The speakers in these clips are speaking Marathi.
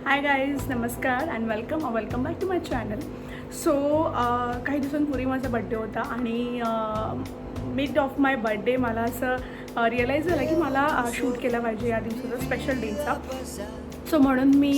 हाय गाईज, नमस्कार and welcome back to my channel. So काही दिवसांपूर्वी माझा बड्डे होता आणि मिड ऑफ माय बड्डे मला असं रिअलाईज झालं की मला शूट केला पाहिजे या दिवसाचा, स्पेशल डेचा. सो म्हणून मी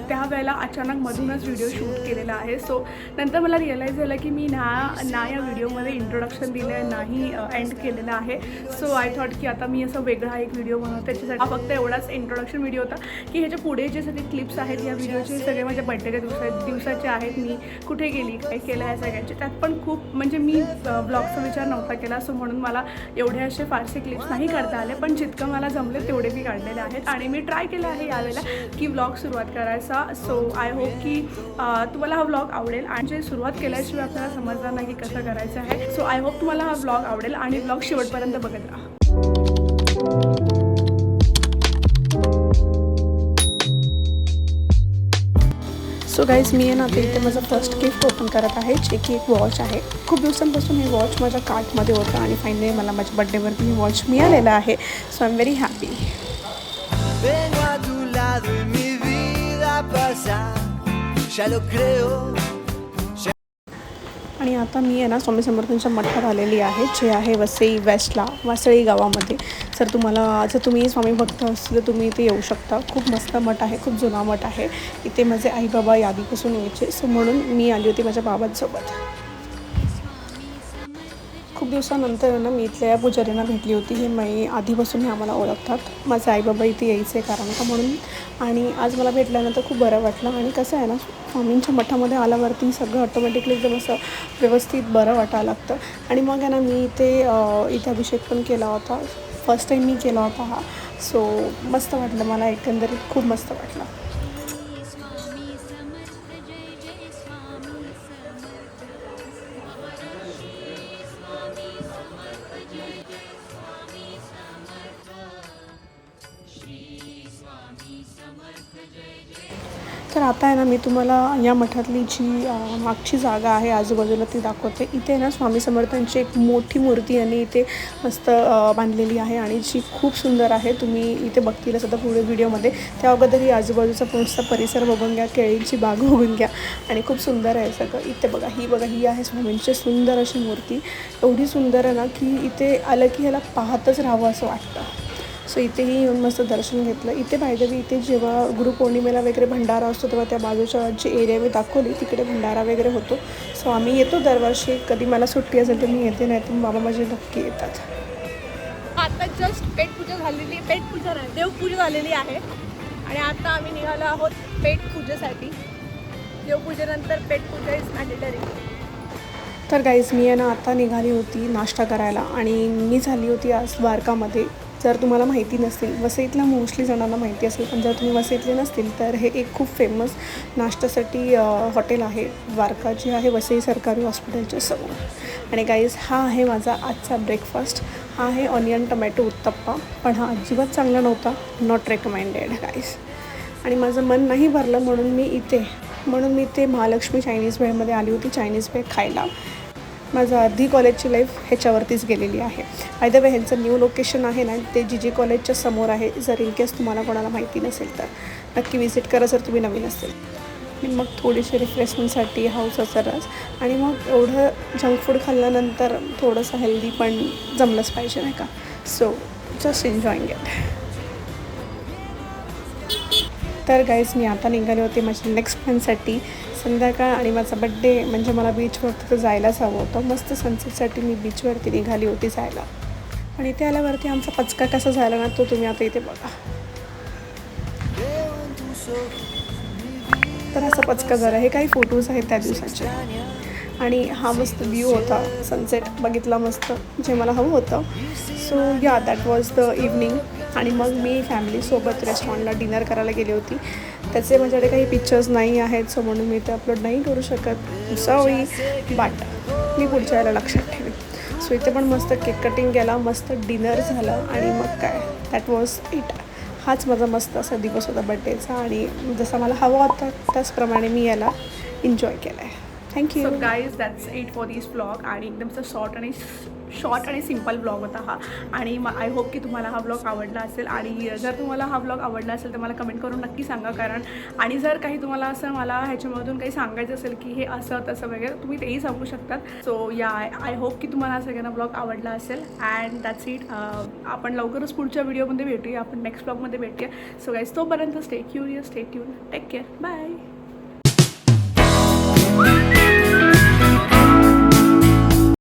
त्यावेळेला अचानक मधूनच व्हिडिओ शूट केलेला आहे. सो नंतर मला रिअलाईज झालं की मी ना या व्हिडिओमध्ये इंट्रोडक्शन दिलं आहे, नाही एंड केलेलं आहे. सो आय थॉट की आता मी असं वेगळा एक व्हिडिओ बनवते. त्याच्यासाठी हा फक्त एवढाच इंट्रोडक्शन व्हिडिओ होता की ह्याच्या पुढे जे सगळे क्लिप्स आहेत या व्हिडिओचे सगळे माझ्या बड्डेच्या दिवसाचे आहेत. मी कुठे गेली, काय केलं, ह्या सगळ्यांचे त्यात पण खूप म्हणजे मी ब्लॉगचा विचार नव्हता केला. सो म्हणून मला एवढे असे फारसे क्लिप्स नाही काढता आले, पण जितकं मला जमले तेवढे मी काढलेले आहेत आणि मी ट्राय केलं आहे यावेळेला की व्लॉग सुरुवात करायचा. सो आय होप की तुम्हाला हा व्लॉग आवडेल आणि जे सुरुवात केल्याशिवाय आपल्याला समजणार नाही की कसं करायचं आहे. सो आय होप तुम्हाला हा व्लॉग आवडेल आणि व्लॉग शेवटपर्यंत बघत राहा. सो गाईज, मी आहे ना आता इथे माझं फर्स्ट गिफ्ट ओपन करत आहे, जे की एक वॉच आहे. खूप दिवसांपासून हे वॉच माझ्या कार्टमध्ये होतं आणि फायनली मला माझ्या बड्डेवरती ही वॉच मिळालेलं आहे. So I am very happy. आणि आता मी आहे ना स्वामी समर्थांच्या मठात आलेली आहे, जे आहे वसई वेस्टला, वासळी गावामध्ये. जर तुम्ही स्वामी भक्त असतील तर तुम्ही इथे येऊ शकता. खूप मस्त मठ आहे, खूप जुना मठ आहे. इथे माझे आई बाबा यादीपासून यायचे. सो म्हणून मी आली होती माझ्या बाबांसोबत. खूप दिवसानंतर ना मी इथल्या पुजारींना भेटली होती. हे मी आधीपासून हे आम्हाला ओळखतात. माझे आई बाबा इथे यायचे कारण का म्हणून. आणि आज मला भेटल्यानंतर खूप बरं वाटलं. आणि कसं आहे ना, स्वामींच्या मठामध्ये आल्यावरती सगळं ऑटोमॅटिकली एकदम असं व्यवस्थित बरं वाटायला लागतं. आणि मग आहे ना मी इथे अभिषेक पण केला होता. फर्स्ट टाईम मी केला होता हा. सो मस्त वाटलं मला, एकंदरीत खूप मस्त वाटलं. तर आता आहे ना मी तुम्हाला या मठातली जी मागची जागा आहे आजूबाजूला ती दाखवते. इथे ना स्वामी समर्थांची एक मोठी मूर्ती आणि इथे मस्त बांधलेली आहे आणि जी खूप सुंदर आहे. तुम्ही इथे बघतील सुद्धा पुढे व्हिडिओमध्ये. त्या अगोदर ही आजूबाजूचा पुढचा परिसर बघून घ्या, केळीची बाग बघून घ्या आणि खूप सुंदर आहे सगळं. इथे बघा, ही आहे स्वामींची सुंदर अशी मूर्ती. एवढी सुंदर आहे ना की इथे आलं की ह्याला पाहतच राहावं असं वाटतं. सो इथेही येऊन मस्त दर्शन घेतलं. इथे पाहिजे इथे जेव्हा गुरुपौर्णिमेला वगैरे भंडारा असतो तेव्हा त्या बाजूच्या जी एरिया मी दाखवली तिकडे भंडारा वगैरे होतो. सो आम्ही येतो दरवर्षी. कधी मला सुट्टी असेल तर मी येते, नाही तर बाबा माझे नक्की येतात. आता जस्ट पेटपूजा नाही, देवपूजा झालेली आहे आणि आता आम्ही निघालो आहोत पेटपूजेसाठी. देवपूजेनंतर पेटपूजा इज मॅन्डेटरी. तर गाईज, मी आहे ना आता निघाली होती नाश्ता करायला आणि मी झाली होती आज द्वारकामध्ये. जर तुम्हाला माहिती नसतील, वसईतल्या मोस्टली जणांना माहिती असेल, पण जर तुम्ही वसईतले नसतील तर हे एक खूप फेमस नाश्त्यासाठी हॉटेल आहे. द्वारका जे आहे वसई सरकारी हॉस्पिटलच्या समोर. आणि गाईज, हा आहे माझा आजचा ब्रेकफास्ट. हा आहे ऑनियन टमॅटो उत्तप्पा, पण हा अजिबात चांगला नव्हता. Not recommended guys. आणि माझं मन नाही भरलं म्हणून मी इथे महालक्ष्मी चायनीज भेळमध्ये आली होती चायनीज भेळ खायला. माझं अर्धी कॉलेजची लाईफ ह्याच्यावरतीच गेलेली आहे. बाय द वे, ह्यांचं न्यू लोकेशन आहे ना ते जी कॉलेजच्या समोर आहे. जर इन केस तुम्हाला कोणाला माहिती नसेल तर नक्की विजिट करा जर तुम्ही नवीन असेल. आणि मग थोडीशी रिफ्रेशमेंटसाठी हाऊसाचा रस आणि मग एवढं जंक फूड खाल्ल्यानंतर थोडंसं हेल्दी पण जमलंच पाहिजे, नाही का. So just enjoying it. तर गाईज, मी आता निघाले होते माझ्या नेक्स्ट प्लॅनसाठी. संध्याकाळ आणि माझा बड्डे म्हणजे मला बीचवरती तर जायलाच हवं होतं. मस्त सनसेटसाठी मी बीचवरती निघाली होती जायला. आणि इथे आल्यावरती आमचा पचका कसा झाला ना तो तुम्ही आता इथे बघा. तर असा पचका झाला. हे काही फोटोज आहेत त्या दिवसाचे. आणि हा मस्त व्ह्यू होता, सनसेट बघितला मस्त, जे मला हवं होतं. सो या दॅट वॉज द इव्हनिंग. आणि मग मी फॅमिलीसोबत रेस्टॉरंटला डिनर करायला गेली होती. त्याचे माझ्याकडे काही पिक्चर्स नाही आहेत, सो म्हणून मी ते अपलोड नाही करू शकत. सॉरी, बट मी पुढच्या वेळेला लक्षात ठेवेन. सो इथे पण मस्त केक कटिंग केला, मस्त डिनर झालं आणि मग काय, दॅट वॉज इट. हाच माझा मस्त असा दिवस होता बड्डेचा आणि जसा मला हवा होता त्याचप्रमाणे मी याला एन्जॉय केला आहे. Thank you. So guys, that's it for this vlog. आणि एकदमचं शॉर्ट आणि शॉर्ट आणि सिम्पल ब्लॉग होता हा. आणि आय होप की तुम्हाला हा ब्लॉग आवडला असेल. आणि जर तुम्हाला हा ब्लॉग आवडला असेल तर मला कमेंट करून नक्की सांगा. कारण आणि जर काही तुम्हाला असं मला ह्याच्यामधून काही सांगायचं असेल की हे असं तसं वगैरे तुम्ही तेही सांगू शकतात. सो या आय होप की तुम्हाला हा सगळ्यांना ब्लॉग आवडला असेल. And that's it. आपण लवकरच पुढच्या व्हिडिओमध्ये भेटूया. आपण नेक्स्ट ब्लॉगमध्ये भेटूया. सो गाईज तोपर्यंत stay curious, stay tune, take care, bye.